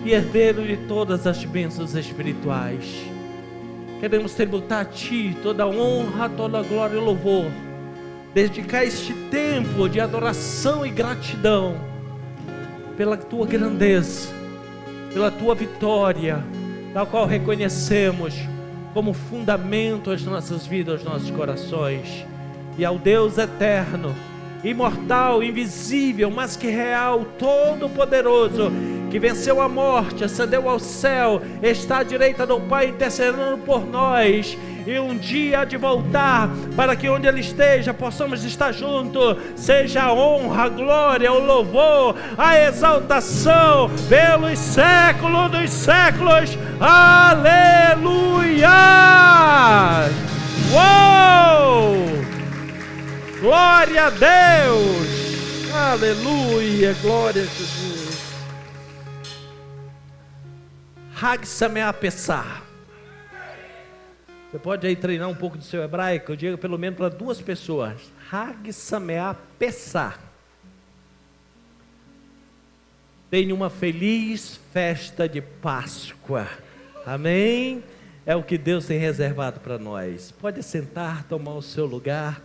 e herdeiro de todas as bênçãos espirituais. Queremos tributar a Ti toda a honra, toda a glória e louvor, dedicar este tempo de adoração e gratidão pela Tua grandeza, pela Tua vitória, da qual reconhecemos como fundamento as nossas vidas, os nossos corações. E ao Deus eterno, imortal, invisível, mas que real, todo-poderoso, que venceu a morte, ascendeu ao céu, está à direita do Pai intercedendo por nós, e um dia há de voltar, para que onde Ele esteja, possamos estar juntos. Seja a honra, a glória, o louvor, a exaltação, pelos séculos dos séculos. Aleluia! Uou! Glória a Deus! Aleluia! Glória a Jesus! Hag Sameach Pesach. Você pode aí treinar um pouco do seu hebraico? Eu digo pelo menos para 2 pessoas. Hag Sameach Pesach. Tenha uma feliz festa de Páscoa. Amém? É o que Deus tem reservado para nós. Pode sentar, tomar o seu lugar.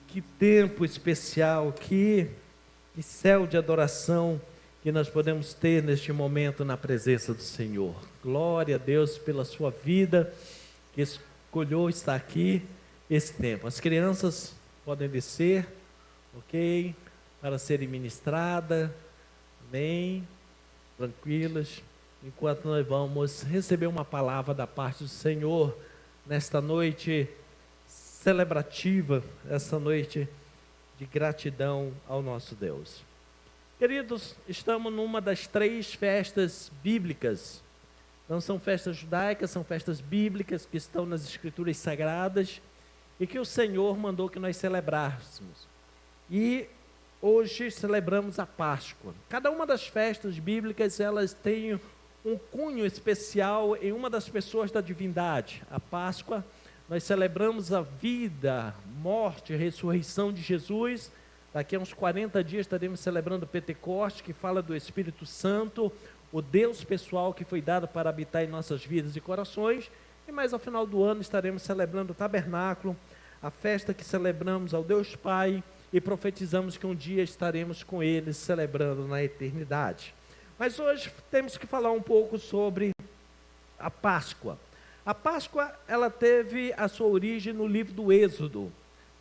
Que tempo especial, que céu de adoração que nós podemos ter neste momento na presença do Senhor. Glória a Deus pela sua vida, que escolheu estar aqui esse tempo. As crianças podem descer, ok? Para serem ministradas, amém? Tranquilas, enquanto nós vamos receber uma palavra da parte do Senhor nesta noite celebrativa, essa noite de gratidão ao nosso Deus. Queridos, estamos numa das 3 festas bíblicas. Não são festas judaicas, são festas bíblicas que estão nas Escrituras Sagradas e que o Senhor mandou que nós celebrássemos. E hoje celebramos a Páscoa. Cada uma das festas bíblicas, elas têm um cunho especial em uma das pessoas da divindade. A Páscoa, nós celebramos a vida, morte e ressurreição de Jesus. Daqui a uns 40 dias estaremos celebrando o Pentecostes, que fala do Espírito Santo, o Deus pessoal que foi dado para habitar em nossas vidas e corações. E mais ao final do ano estaremos celebrando o Tabernáculo, a festa que celebramos ao Deus Pai e profetizamos que um dia estaremos com Ele celebrando na eternidade. Mas hoje temos que falar um pouco sobre a Páscoa. A Páscoa, ela teve a sua origem no livro do Êxodo.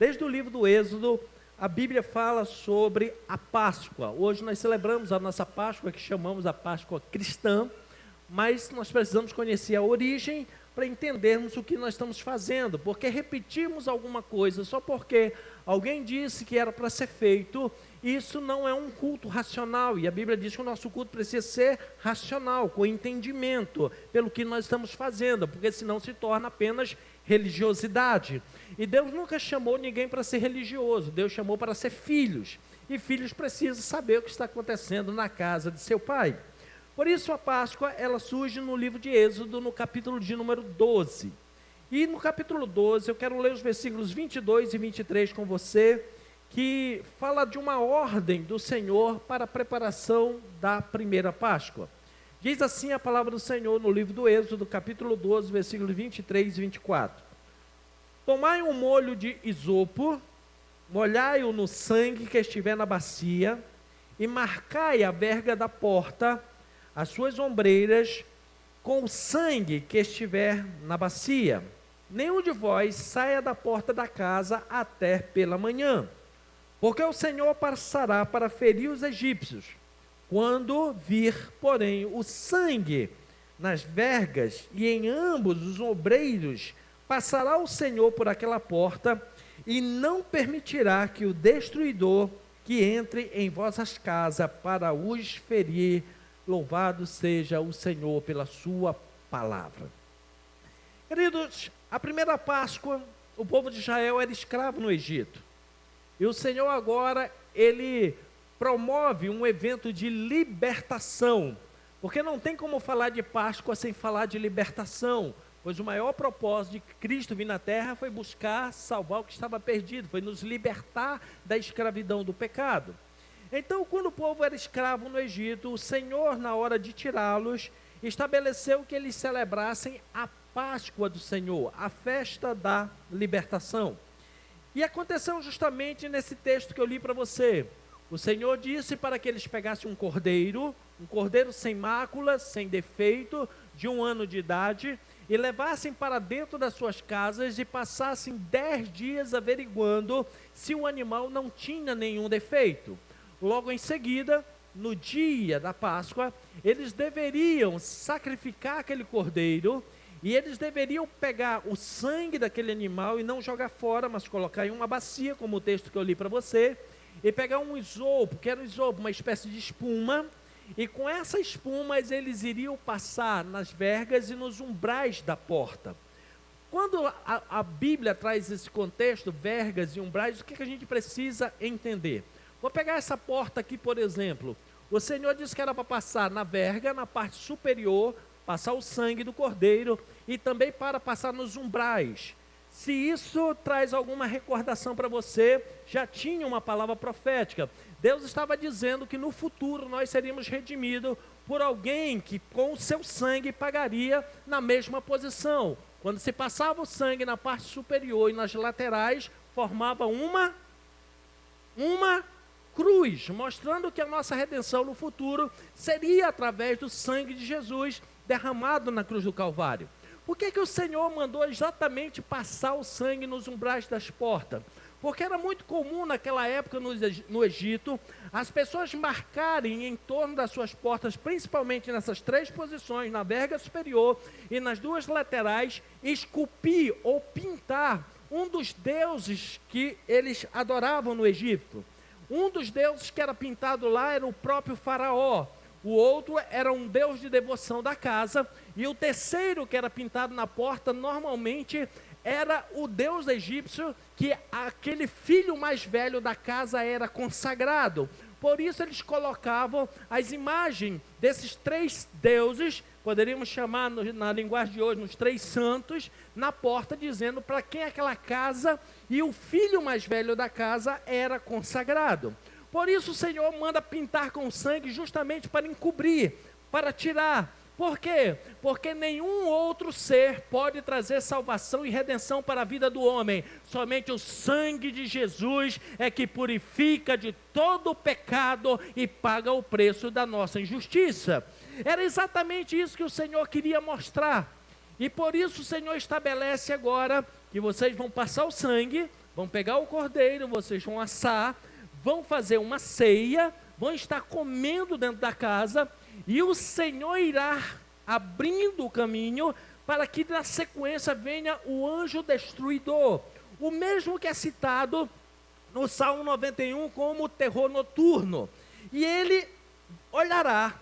Desde o livro do Êxodo, a Bíblia fala sobre a Páscoa. Hoje nós celebramos a nossa Páscoa, que chamamos a Páscoa cristã, mas nós precisamos conhecer a origem para entendermos o que nós estamos fazendo, porque repetimos alguma coisa só porque alguém disse que era para ser feito. Isso não é um culto racional, e a Bíblia diz que o nosso culto precisa ser racional, com entendimento pelo que nós estamos fazendo, porque senão se torna apenas religiosidade. E Deus nunca chamou ninguém para ser religioso, Deus chamou para ser filhos, e filhos precisam saber o que está acontecendo na casa de seu pai. Por isso a Páscoa, ela surge no livro de Êxodo, no capítulo de número 12. E no capítulo 12, eu quero ler os versículos 22 e 23 com você, que fala de uma ordem do Senhor para a preparação da primeira Páscoa. Diz assim a palavra do Senhor no livro do Êxodo, capítulo 12, versículos 23 e 24. Tomai um molho de isopo, molhai-o no sangue que estiver na bacia, e marcai a verga da porta, as suas ombreiras, com o sangue que estiver na bacia. Nenhum de vós saia da porta da casa até pela manhã, porque o Senhor passará para ferir os egípcios. Quando vir, porém, o sangue nas vergas e em ambos os ombreiros, passará o Senhor por aquela porta e não permitirá que o destruidor que entre em vossas casas para os ferir. Louvado seja o Senhor pela sua palavra. Queridos, a primeira Páscoa, o povo de Israel era escravo no Egito. E o Senhor agora, Ele promove um evento de libertação. Porque não tem como falar de Páscoa sem falar de libertação. Pois o maior propósito de Cristo vir na terra foi buscar salvar o que estava perdido. Foi nos libertar da escravidão do pecado. Então, quando o povo era escravo no Egito, o Senhor, na hora de tirá-los, estabeleceu que eles celebrassem a Páscoa do Senhor, a festa da libertação. E aconteceu justamente nesse texto que eu li para você. O Senhor disse para que eles pegassem um cordeiro sem mácula, sem defeito, de 1 ano de idade, e levassem para dentro das suas casas e passassem 10 dias averiguando se o animal não tinha nenhum defeito. Logo em seguida, no dia da Páscoa, eles deveriam sacrificar aquele cordeiro, e eles deveriam pegar o sangue daquele animal e não jogar fora, mas colocar em uma bacia, como o texto que eu li para você, e pegar um isopo, que era um isopo, uma espécie de espuma, e com essa espuma eles iriam passar nas vergas e nos umbrais da porta. Quando a Bíblia traz esse contexto, vergas e umbrais, o que a gente precisa entender? Vou pegar essa porta aqui, por exemplo. O Senhor disse que era para passar na verga, na parte superior, passar o sangue do cordeiro, e também para passar nos umbrais. Se isso traz alguma recordação para você, já tinha uma palavra profética. Deus estava dizendo que no futuro nós seríamos redimidos por alguém que com o seu sangue pagaria na mesma posição. Quando se passava o sangue na parte superior e nas laterais, formava uma cruz, mostrando que a nossa redenção no futuro seria através do sangue de Jesus derramado na cruz do Calvário. Por que o Senhor mandou exatamente passar o sangue nos umbrais das portas? Porque era muito comum naquela época no Egito, as pessoas marcarem em torno das suas portas, principalmente nessas 3 posições, na verga superior e nas 2 laterais, esculpir ou pintar um dos deuses que eles adoravam no Egito. Um dos deuses que era pintado lá era o próprio Faraó. O outro era um deus de devoção da casa, e o terceiro que era pintado na porta, normalmente era o deus egípcio, que aquele filho mais velho da casa era consagrado. Por isso eles colocavam as imagens desses 3 deuses, poderíamos chamar na linguagem de hoje, nos 3 santos, na porta, dizendo para quem aquela casa, e o filho mais velho da casa era consagrado. Por isso o Senhor manda pintar com sangue justamente para encobrir, para tirar. Por quê? Porque nenhum outro ser pode trazer salvação e redenção para a vida do homem. Somente o sangue de Jesus é que purifica de todo o pecado e paga o preço da nossa injustiça. Era exatamente isso que o Senhor queria mostrar. E por isso o Senhor estabelece agora que vocês vão passar o sangue, vão pegar o cordeiro, vocês vão assar, vão fazer uma ceia, vão estar comendo dentro da casa, e o Senhor irá abrindo o caminho para que na sequência venha o anjo destruidor, o mesmo que é citado no Salmo 91 como o terror noturno. E ele olhará,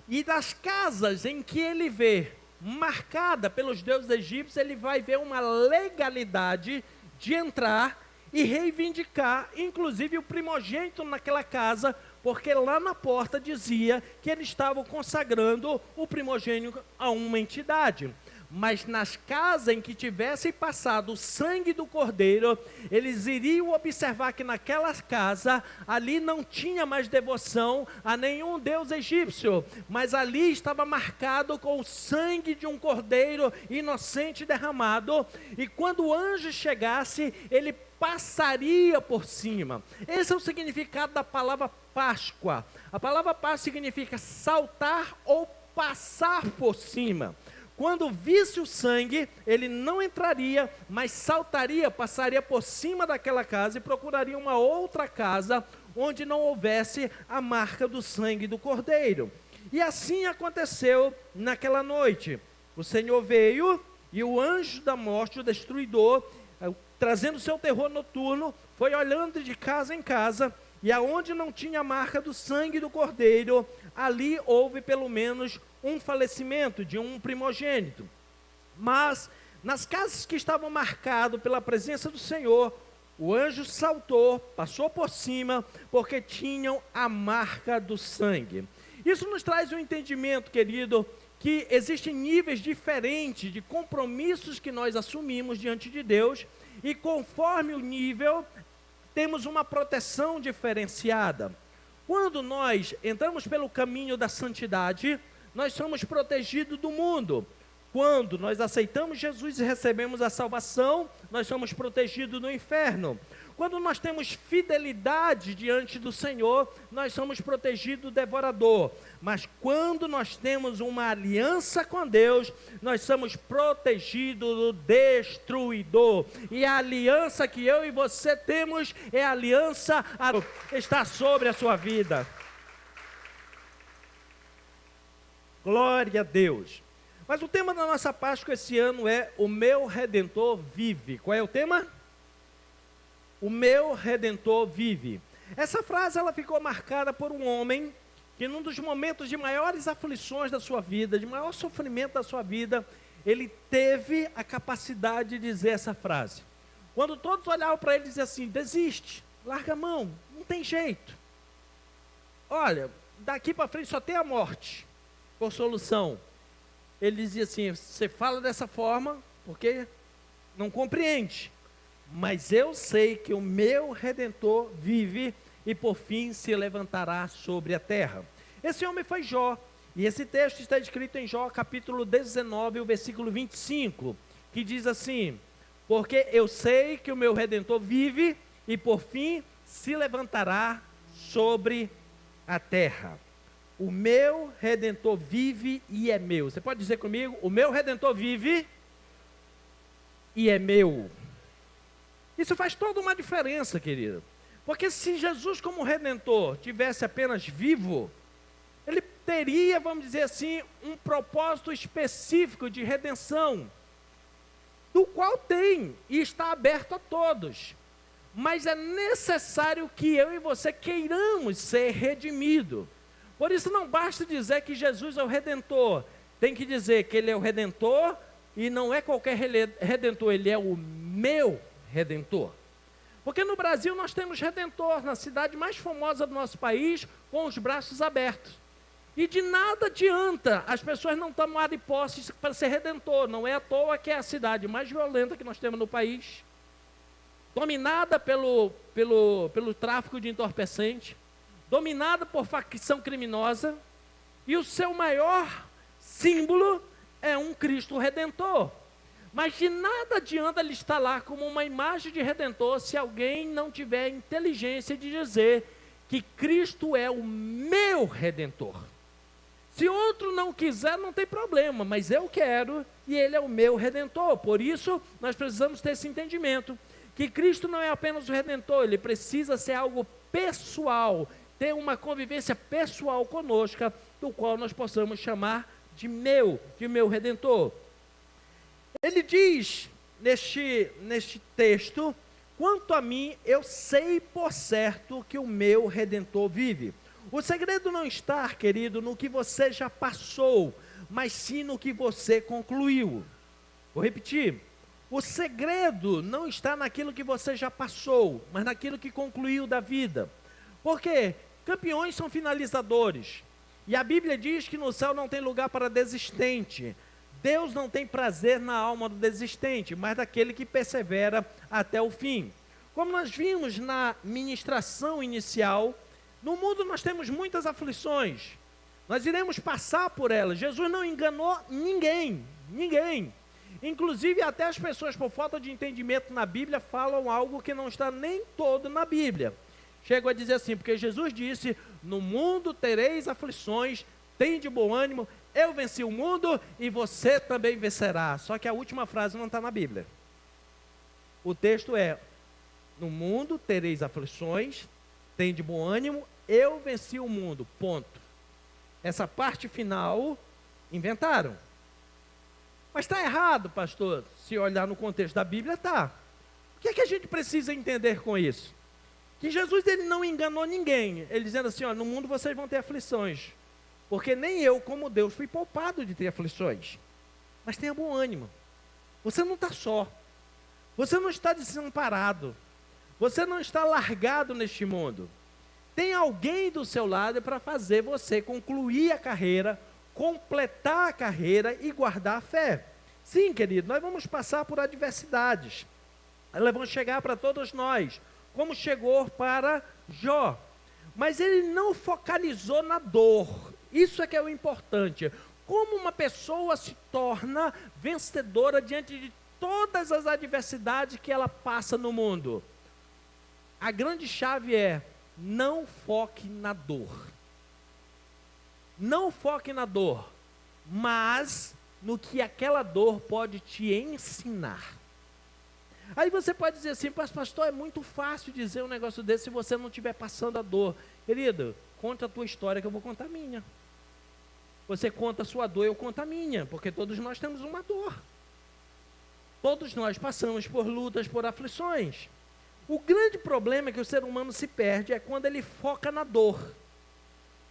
e das casas em que ele vê marcada pelos deuses egípcios, ele vai ver uma legalidade de entrar e reivindicar, inclusive o primogênito naquela casa, porque lá na porta dizia que eles estavam consagrando o primogênito a uma entidade. Mas nas casas em que tivessem passado o sangue do cordeiro, eles iriam observar que naquela casa, ali não tinha mais devoção a nenhum deus egípcio, mas ali estava marcado com o sangue de um cordeiro inocente derramado, e quando o anjo chegasse, ele passaria por cima. Esse é o significado da palavra Páscoa. A palavra Páscoa significa saltar ou passar por cima. Quando visse o sangue, ele não entraria, mas saltaria, passaria por cima daquela casa e procuraria uma outra casa onde não houvesse a marca do sangue do cordeiro. E assim aconteceu naquela noite. O Senhor veio e o anjo da morte, o destruidor, trazendo seu terror noturno, foi olhando de casa em casa, e aonde não tinha a marca do sangue do cordeiro, ali houve pelo menos um falecimento de um primogênito. Mas nas casas que estavam marcadas pela presença do Senhor, o anjo saltou, passou por cima, porque tinham a marca do sangue. Isso nos traz um entendimento, querido, que existem níveis diferentes de compromissos que nós assumimos diante de Deus, e conforme o nível, temos uma proteção diferenciada. Quando nós entramos pelo caminho da santidade, nós somos protegidos do mundo. Quando nós aceitamos Jesus e recebemos a salvação, nós somos protegidos do inferno. Quando nós temos fidelidade diante do Senhor, nós somos protegidos do devorador. Mas quando nós temos uma aliança com Deus, nós somos protegidos do destruidor. E a aliança que eu e você temos é a aliança que está sobre a sua vida. Glória a Deus. Mas o tema da nossa Páscoa esse ano é o meu Redentor vive. Qual é o tema? O meu Redentor vive. Essa frase ela ficou marcada por um homem que num dos momentos de maiores aflições da sua vida, de maior sofrimento da sua vida, ele teve a capacidade de dizer essa frase. Quando todos olhavam para ele e diziam assim, desiste, larga a mão, não tem jeito. Olha, daqui para frente só tem a morte por solução. Ele dizia assim, você fala dessa forma porque não compreende. Mas eu sei que o meu Redentor vive e por fim se levantará sobre a terra. Esse homem foi Jó. E esse texto está escrito em Jó, capítulo 19, o versículo 25, que diz assim, porque eu sei que o meu Redentor vive e por fim se levantará sobre a terra. O meu Redentor vive e é meu. Você pode dizer comigo, o meu Redentor vive e é meu. Isso faz toda uma diferença, querido. Porque se Jesus como Redentor tivesse apenas vivo, ele teria, vamos dizer assim, um propósito específico de redenção, do qual tem e está aberto a todos. Mas é necessário que eu e você queiramos ser redimidos. Por isso não basta dizer que Jesus é o Redentor, tem que dizer que Ele é o Redentor, e não é qualquer Redentor, Ele é o meu Redentor. Porque no Brasil nós temos Redentor, na cidade mais famosa do nosso país, com os braços abertos. E de nada adianta as pessoas não tomarem posse para ser Redentor. Não é à toa que é a cidade mais violenta que nós temos no país, dominada pelo tráfico de entorpecente, dominada por facção criminosa, e o seu maior símbolo é um Cristo Redentor. Mas de nada adianta ele estar lá como uma imagem de Redentor se alguém não tiver inteligência de dizer que Cristo é o meu Redentor. Se outro não quiser, não tem problema, mas eu quero e Ele é o meu Redentor. Por isso, nós precisamos ter esse entendimento, que Cristo não é apenas o Redentor, Ele precisa ser algo pessoal, ter uma convivência pessoal conosco, do qual nós possamos chamar de meu Redentor. Ele diz neste texto, quanto a mim, eu sei por certo que o meu Redentor vive. O segredo não está, querido, no que você já passou, mas sim no que você concluiu. Vou repetir. O segredo não está naquilo que você já passou, mas naquilo que concluiu da vida. Porque campeões são finalizadores. E a Bíblia diz que no céu não tem lugar para desistente. Deus não tem prazer na alma do desistente, mas daquele que persevera até o fim. Como nós vimos na ministração inicial, no mundo nós temos muitas aflições. Nós iremos passar por elas. Jesus não enganou ninguém. Inclusive até as pessoas, por falta de entendimento na Bíblia, falam algo que não está nem todo na Bíblia. Chegam a dizer assim, porque Jesus disse, no mundo tereis aflições, tende bom ânimo, eu venci o mundo e você também vencerá. Só que a última frase não está na Bíblia. O texto é, no mundo tereis aflições, tende bom ânimo, eu venci o mundo, ponto. Essa parte final, inventaram. Mas está errado, pastor, se olhar no contexto da Bíblia, está. O que é que a gente precisa entender com isso? Que Jesus ele não enganou ninguém, ele dizendo assim, ó, no mundo vocês vão ter aflições. Porque nem eu, como Deus, fui poupado de ter aflições. Mas tenha bom ânimo. Você não está só. Você não está desamparado. Você não está largado neste mundo. Tem alguém do seu lado para fazer você concluir a carreira, completar a carreira e guardar a fé. Sim, querido, nós vamos passar por adversidades. Elas vão chegar para todos nós, como chegou para Jó. mas ele não focalizou na dor. Isso é que é o importante. Como uma pessoa se torna vencedora diante de todas as adversidades que ela passa no mundo? A grande chave é: não foque na dor. Não foque na dor, mas no que aquela dor pode te ensinar. Aí você pode dizer assim: pastor, é muito fácil dizer um negócio desse se você não estiver passando a dor. Querido, conta a tua história que eu vou contar a minha. Você conta a sua dor, eu conto a minha, porque todos nós temos uma dor. Todos nós passamos por lutas, por aflições. O grande problema é que o ser humano se perde é quando ele foca na dor.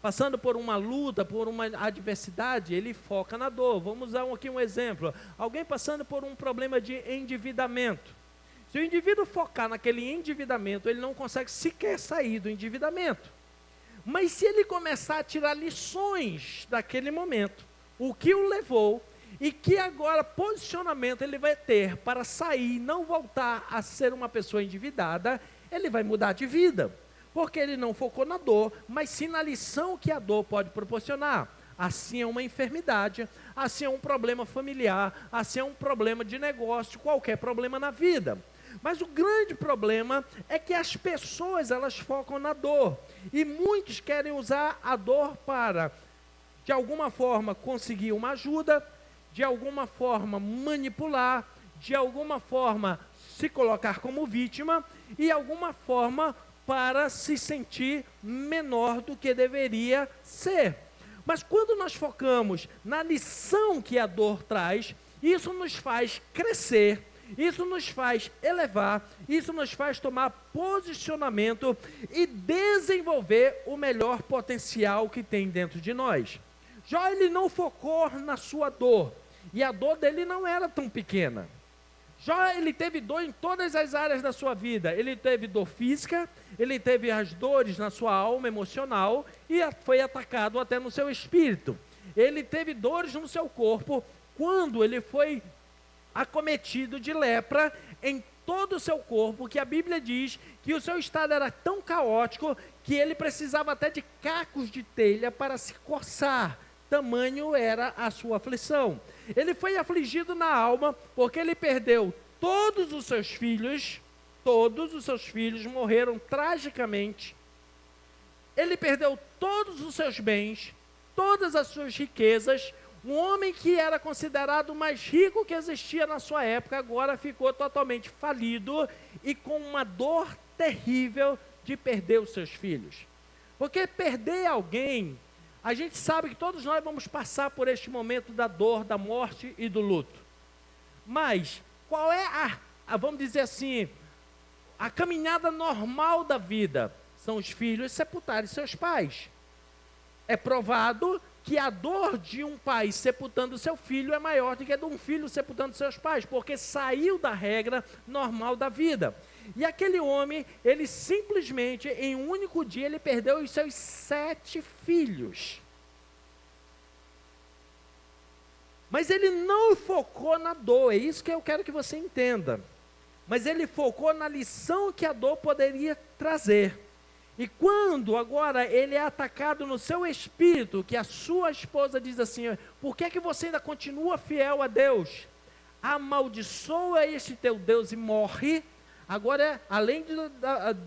Passando por uma luta, por uma adversidade, ele foca na dor. Vamos usar aqui um exemplo. Alguém passando por um problema de endividamento. Se o indivíduo focar naquele endividamento, ele não consegue sequer sair do endividamento. Mas se ele começar a tirar lições daquele momento, o que o levou e que agora posicionamento ele vai ter para sair e não voltar a ser uma pessoa endividada, ele vai mudar de vida. Porque ele não focou na dor, mas sim na lição que a dor pode proporcionar. Assim é uma enfermidade, assim é um problema familiar, assim é um problema de negócio, qualquer problema na vida. Mas o grande problema é que as pessoas, elas focam na dor. E muitos querem usar a dor para, de alguma forma, conseguir uma ajuda, de alguma forma manipular, de alguma forma se colocar como vítima e de alguma forma para se sentir menor do que deveria ser. Mas quando nós focamos na lição que a dor traz, isso nos faz crescer, isso nos faz elevar, isso nos faz tomar posicionamento e desenvolver o melhor potencial que tem dentro de nós. Jó, ele não focou na sua dor, e a dor dele não era tão pequena. Jó, ele teve dor em todas as áreas da sua vida. Ele teve dor física, ele teve as dores na sua alma emocional e foi atacado até no seu espírito. Ele teve dores no seu corpo quando ele foi acometido de lepra em todo o seu corpo, que a Bíblia diz que o seu estado era tão caótico que ele precisava até de cacos de telha para se coçar. Tamanho era a sua aflição. Ele foi afligido na alma porque ele perdeu todos os seus filhos morreram tragicamente. Ele perdeu todos os seus bens, todas as suas riquezas. Um homem que era considerado o mais rico que existia na sua época, agora ficou totalmente falido e com uma dor terrível de perder os seus filhos. Porque perder alguém, a gente sabe que todos nós vamos passar por este momento da dor, da morte e do luto. Mas qual é vamos dizer assim, a caminhada normal da vida? São os filhos sepultarem seus pais. É provado que a dor de um pai sepultando seu filho é maior do que a de um filho sepultando seus pais, porque saiu da regra normal da vida. E aquele homem, ele simplesmente, em um único dia, ele perdeu os seus 7 filhos. Mas ele não focou na dor, é isso que eu quero que você entenda. Mas ele focou na lição que a dor poderia trazer. E quando agora ele é atacado no seu espírito, que a sua esposa diz assim: por que você ainda continua fiel a Deus? Amaldiçoa este teu Deus e morre. Agora, além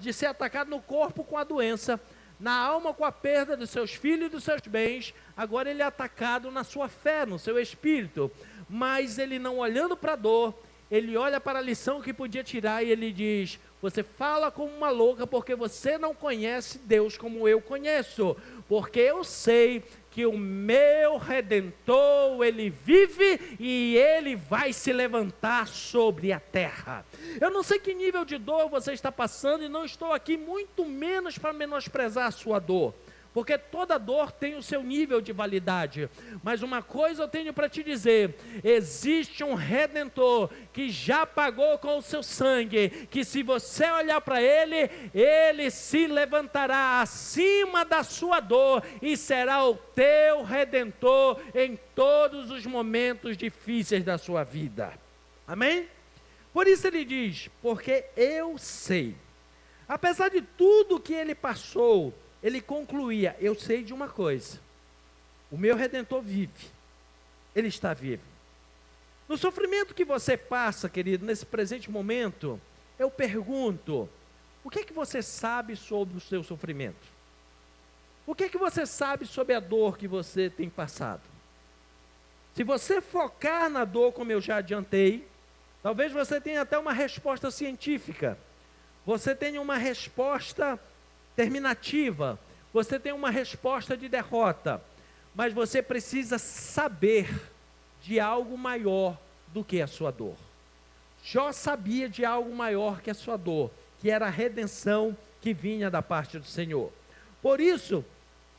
de ser atacado no corpo com a doença, na alma com a perda dos seus filhos e dos seus bens, agora ele é atacado na sua fé, no seu espírito. Mas ele não olhando para a dor, ele olha para a lição que podia tirar e ele diz: você fala como uma louca porque você não conhece Deus como eu conheço. Porque eu sei que o meu Redentor, ele vive e ele vai se levantar sobre a terra. Eu não sei que nível de dor você está passando e não estou aqui muito menos para menosprezar a sua dor. Porque toda dor tem o seu nível de validade. Mas uma coisa eu tenho para te dizer: existe um Redentor que já pagou com o seu sangue, que se você olhar para ele, ele se levantará acima da sua dor e será o teu Redentor em todos os momentos difíceis da sua vida. Amém? Por isso ele diz: porque eu sei, apesar de tudo que ele passou, ele concluía: eu sei de uma coisa, o meu Redentor vive, ele está vivo. No sofrimento que você passa, querido, nesse presente momento, eu pergunto: o que é que você sabe sobre o seu sofrimento? O que é que você sabe sobre a dor que você tem passado? Se você focar na dor, como eu já adiantei, talvez você tenha até uma resposta científica, você tenha uma resposta terminativa, você tenha uma resposta de derrota, mas você precisa saber de algo maior do que a sua dor. Jó sabia de algo maior que a sua dor, que era a redenção que vinha da parte do Senhor. Por isso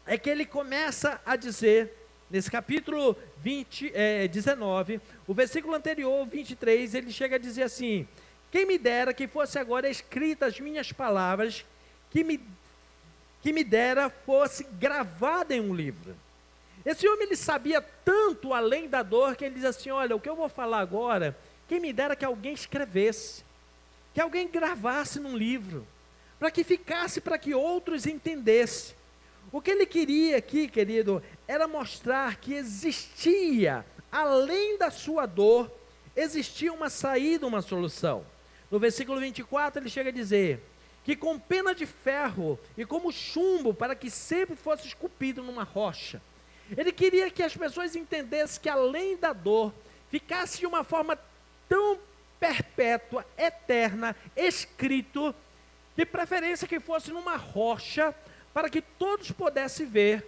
é que ele começa a dizer, nesse capítulo 19, o versículo anterior, 23, ele chega a dizer assim: quem me dera que fosse agora escritas as minhas palavras, que me dera fosse gravada em um livro. Esse homem, ele sabia tanto além da dor, que ele diz assim: olha, o que eu vou falar agora, quem me dera que alguém escrevesse, que alguém gravasse num livro, para que ficasse, para que outros entendessem. O que ele queria aqui, querido, era mostrar que existia, além da sua dor, existia uma saída, uma solução. No versículo 24 ele chega a dizer, que com pena de ferro e como chumbo, para que sempre fosse esculpido numa rocha. Ele queria que as pessoas entendessem que além da dor, ficasse de uma forma tão perpétua, eterna, escrito, de preferência que fosse numa rocha, para que todos pudessem ver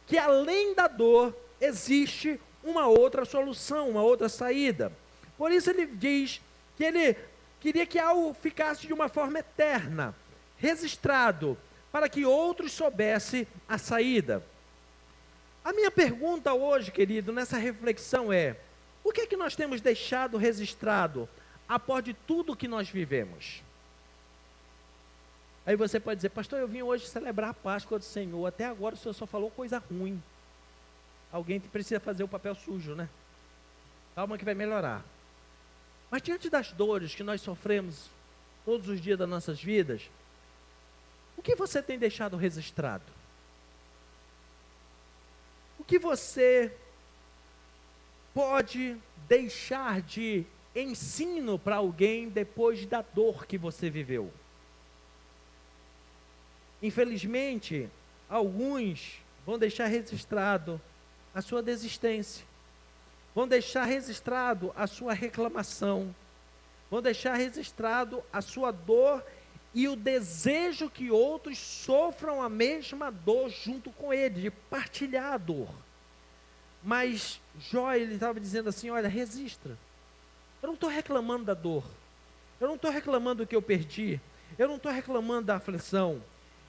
que além da dor existe uma outra solução, uma outra saída. Por isso ele diz que ele queria que algo ficasse de uma forma eterna, registrado, para que outros soubessem a saída. A minha pergunta hoje, querido, nessa reflexão é: o que é que nós temos deixado registrado após de tudo que nós vivemos? Aí você pode dizer: pastor, eu vim hoje celebrar a Páscoa do Senhor, até agora o Senhor só falou coisa ruim. Alguém precisa fazer o papel sujo, né? Calma que vai melhorar. Mas diante das dores que nós sofremos todos os dias das nossas vidas, o que você tem deixado registrado? O que você pode deixar de ensino para alguém depois da dor que você viveu? Infelizmente, alguns vão deixar registrado a sua desistência, vão deixar registrado a sua reclamação, vão deixar registrado a sua dor e o desejo que outros sofram a mesma dor junto com ele, de partilhar a dor. Mas Jó, ele estava dizendo assim: olha, registra. Eu não estou reclamando da dor, eu não estou reclamando do que eu perdi, eu não estou reclamando da aflição.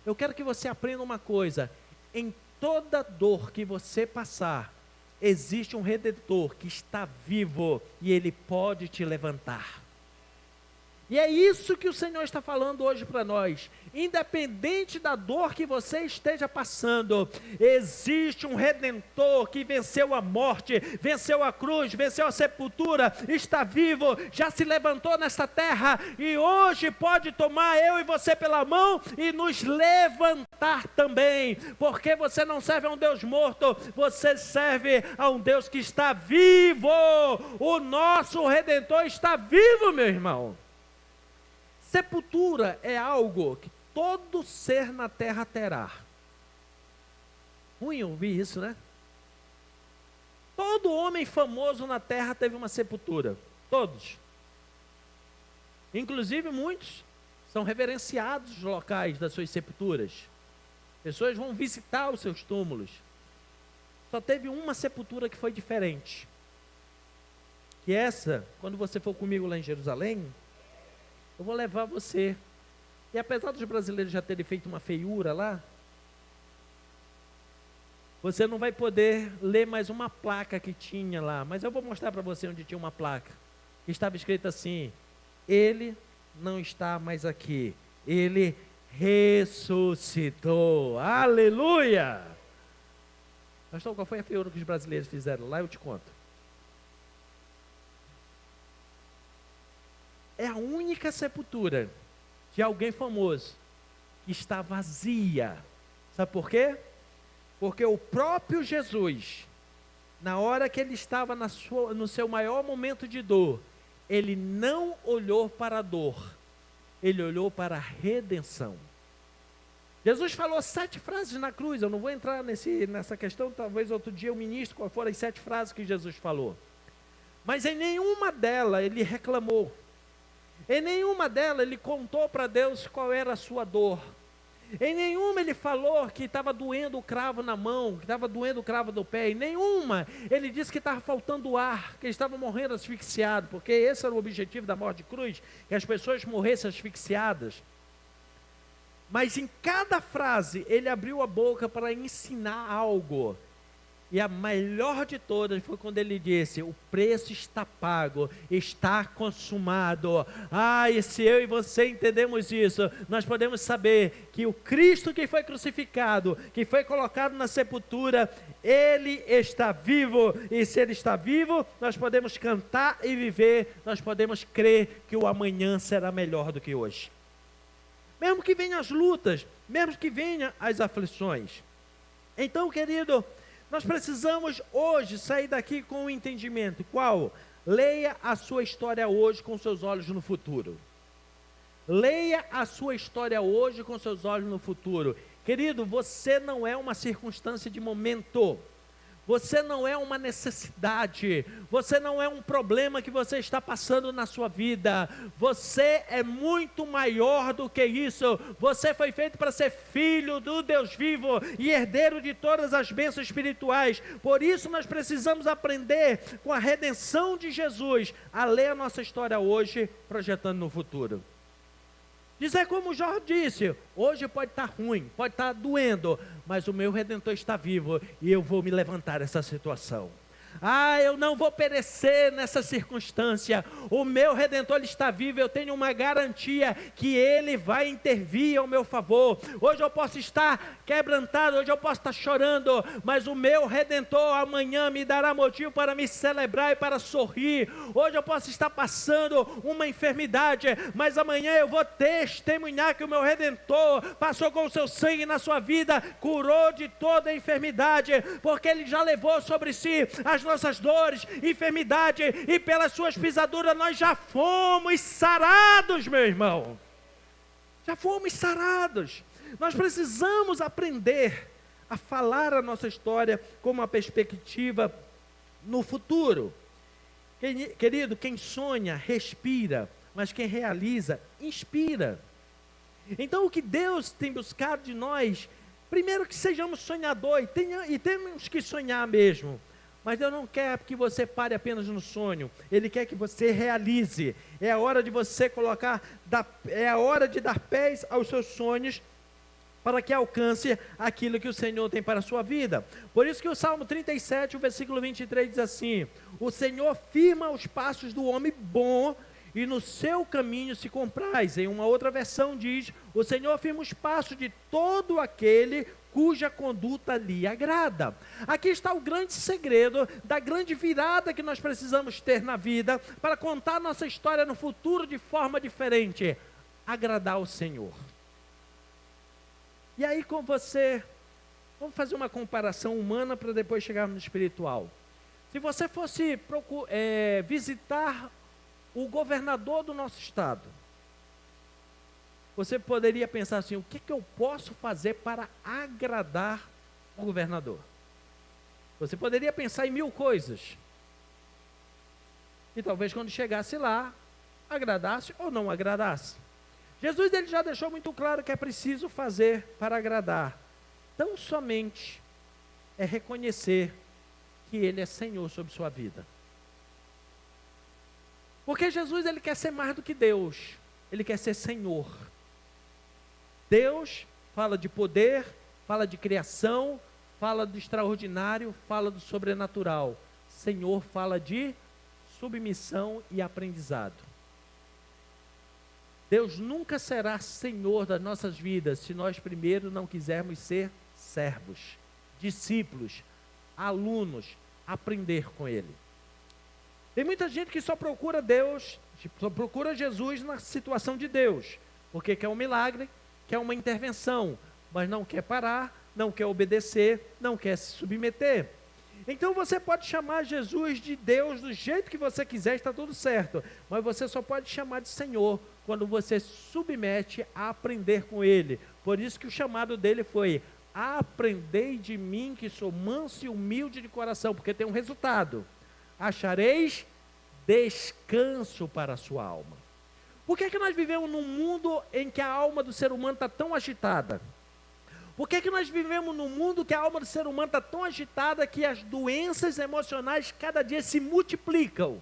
Eu quero que você aprenda uma coisa: em toda dor que você passar, existe um Redentor que está vivo e ele pode te levantar. E é isso que o Senhor está falando hoje para nós. Independente da dor que você esteja passando, existe um Redentor que venceu a morte, venceu a cruz, venceu a sepultura, está vivo, já se levantou nesta terra e hoje pode tomar eu e você pela mão e nos levantar também, porque você não serve a um Deus morto, você serve a um Deus que está vivo. O nosso Redentor está vivo, meu irmão. Sepultura é algo que todo ser na terra terá. Ruim ouvir isso, né? Todo homem famoso na terra teve uma sepultura. Todos. Inclusive muitos são reverenciados os locais das suas sepulturas. Pessoas vão visitar os seus túmulos. Só teve uma sepultura que foi diferente. Que essa, quando você for comigo lá em Jerusalém, eu vou levar você. E apesar dos brasileiros já terem feito uma feiura lá, você não vai poder ler mais uma placa que tinha lá. Mas eu vou mostrar para você onde tinha uma placa. Que estava escrito assim: ele não está mais aqui. Ele ressuscitou. Aleluia! Pastor, qual foi a feiura que os brasileiros fizeram lá? Eu te conto. É a única sepultura de alguém famoso que está vazia. Sabe por quê? Porque o próprio Jesus, na hora que ele estava no seu maior momento de dor, ele não olhou para a dor, ele olhou para a redenção. Jesus falou 7 frases na cruz. Eu não vou entrar nessa questão, talvez outro dia eu ministro qual foram as 7 frases que Jesus falou. Mas em nenhuma delas ele reclamou. Em nenhuma delas ele contou para Deus qual era a sua dor. Em nenhuma ele falou que estava doendo o cravo na mão, que estava doendo o cravo do pé. Em nenhuma ele disse que estava faltando ar, que ele estava morrendo asfixiado, porque esse era o objetivo da morte de cruz, que as pessoas morressem asfixiadas. Mas em cada frase ele abriu a boca para ensinar algo. E a melhor de todas foi quando ele disse: o preço está pago, está consumado. E se eu e você entendemos isso, nós podemos saber que o Cristo que foi crucificado, que foi colocado na sepultura, Ele está vivo. E se Ele está vivo, nós podemos cantar e viver, nós podemos crer que o amanhã será melhor do que hoje. Mesmo que venham as lutas, mesmo que venham as aflições. Então, querido, nós precisamos hoje sair daqui com um entendimento. Qual? Leia a sua história hoje com seus olhos no futuro. Leia a sua história hoje com seus olhos no futuro. Querido, você não é uma circunstância de momento. Você não é uma necessidade, você não é um problema que você está passando na sua vida, você é muito maior do que isso. Você foi feito para ser filho do Deus vivo e herdeiro de todas as bênçãos espirituais. Por isso nós precisamos aprender com a redenção de Jesus a ler a nossa história hoje, projetando no futuro. Dizer como Jó disse: hoje pode estar ruim, pode estar doendo, mas o meu Redentor está vivo e eu vou me levantar dessa situação. Eu não vou perecer nessa circunstância. O meu Redentor ele está vivo. Eu tenho uma garantia que Ele vai intervir ao meu favor. Hoje eu posso estar quebrantado, hoje eu posso estar chorando, mas o meu Redentor amanhã me dará motivo para me celebrar e para sorrir. Hoje eu posso estar passando uma enfermidade, mas amanhã eu vou testemunhar que o meu Redentor passou com o seu sangue na sua vida, curou de toda a enfermidade, porque Ele já levou sobre si as nossas dores, enfermidade, e pelas suas pisaduras nós já fomos sarados, meu irmão. Já fomos sarados. Nós precisamos aprender a falar a nossa história com uma perspectiva no futuro. Querido, quem sonha, respira, mas quem realiza, inspira. Então o que Deus tem buscado de nós, primeiro que sejamos sonhadores, e temos que sonhar mesmo. Mas Deus não quer que você pare apenas no sonho. Ele quer que você realize. É a hora de você é a hora de dar pés aos seus sonhos, para que alcance aquilo que o Senhor tem para a sua vida. Por isso que o Salmo 37, o versículo 23 diz assim: o Senhor firma os passos do homem bom, e no seu caminho se compraz. Em uma outra versão diz: o Senhor firma os passos de todo aquele cuja conduta lhe agrada. Aqui está o grande segredo da grande virada que nós precisamos ter na vida, para contar nossa história no futuro de forma diferente: agradar ao Senhor. E aí vamos fazer uma comparação humana para depois chegarmos no espiritual. Se você fosse visitar o governador do nosso estado, você poderia pensar assim: o que eu posso fazer para agradar o governador? Você poderia pensar em 1000 coisas. E talvez quando chegasse lá, agradasse ou não agradasse. Jesus ele já deixou muito claro que é preciso fazer para agradar. Tão somente é reconhecer que Ele é Senhor sobre sua vida. Porque Jesus ele quer ser mais do que Deus. Ele quer ser Senhor. Deus fala de poder, fala de criação, fala do extraordinário, fala do sobrenatural. Senhor fala de submissão e aprendizado. Deus nunca será Senhor das nossas vidas se nós primeiro não quisermos ser servos, discípulos, alunos, aprender com Ele. Tem muita gente que só procura Deus, só procura Jesus na situação de Deus, porque quer um milagre, quer uma intervenção, mas não quer parar, não quer obedecer, não quer se submeter. Então você pode chamar Jesus de Deus do jeito que você quiser, está tudo certo. Mas você só pode chamar de Senhor quando você submete a aprender com Ele. Por isso que o chamado dele foi: aprendei de mim que sou manso e humilde de coração, porque tem um resultado: achareis descanso para a sua alma. Por que é que nós vivemos num mundo em que a alma do ser humano está tão agitada? Por que é que nós vivemos num mundo que a alma do ser humano está tão agitada que as doenças emocionais cada dia se multiplicam?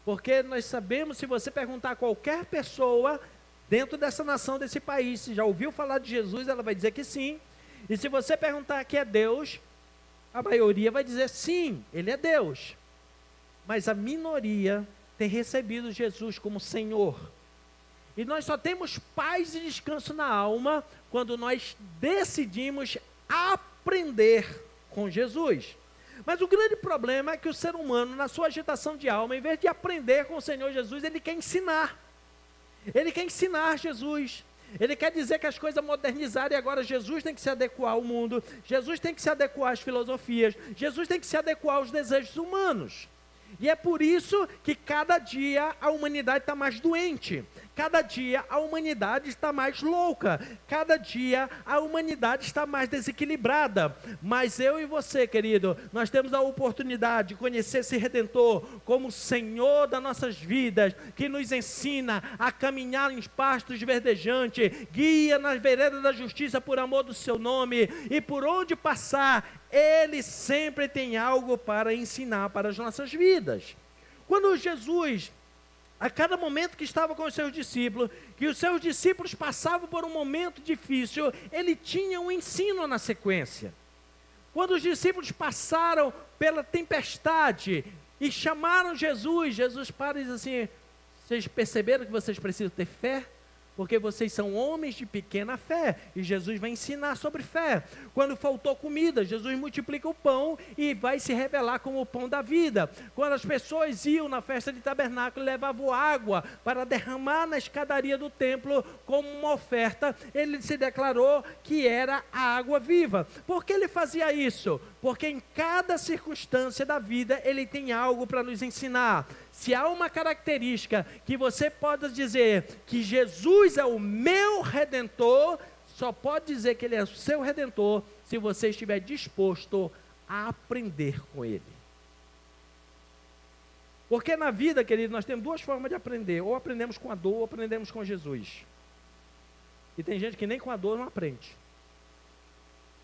Porque nós sabemos, se você perguntar a qualquer pessoa dentro dessa nação, desse país, se já ouviu falar de Jesus, ela vai dizer que sim. E se você perguntar que é Deus, a maioria vai dizer sim, Ele é Deus. Mas a minoria tem recebido Jesus como Senhor. E nós só temos paz e descanso na alma quando nós decidimos aprender com Jesus. Mas o grande problema é que o ser humano, na sua agitação de alma, em vez de aprender com o Senhor Jesus, ele quer ensinar. Ele quer ensinar Jesus. Ele quer dizer que as coisas modernizaram e agora Jesus tem que se adequar ao mundo. Jesus tem que se adequar às filosofias. Jesus tem que se adequar aos desejos humanos. E é por isso que cada dia a humanidade está mais doente, cada dia a humanidade está mais louca, cada dia a humanidade está mais desequilibrada. Mas eu e você, querido, nós temos a oportunidade de conhecer esse Redentor como Senhor das nossas vidas, que nos ensina a caminhar em pastos verdejantes, guia nas veredas da justiça por amor do seu nome, e por onde passar, Ele sempre tem algo para ensinar para as nossas vidas. Quando Jesus, a cada momento que estava com os seus discípulos, que os seus discípulos passavam por um momento difícil, Ele tinha um ensino na sequência. Quando os discípulos passaram pela tempestade e chamaram Jesus, Jesus para e diz assim: vocês perceberam que vocês precisam ter fé? Porque vocês são homens de pequena fé, e Jesus vai ensinar sobre fé. Quando faltou comida, Jesus multiplica o pão e vai se revelar como o pão da vida. Quando as pessoas iam na festa de tabernáculo e levavam água para derramar na escadaria do templo como uma oferta, ele se declarou que era a água viva. Por que ele fazia isso? Porque em cada circunstância da vida ele tem algo para nos ensinar. Se há uma característica que você pode dizer que Jesus é o meu Redentor, só pode dizer que Ele é o seu Redentor se você estiver disposto a aprender com Ele. Porque na vida, querido, nós temos duas formas de aprender: ou aprendemos com a dor, ou aprendemos com Jesus. E tem gente que nem com a dor não aprende.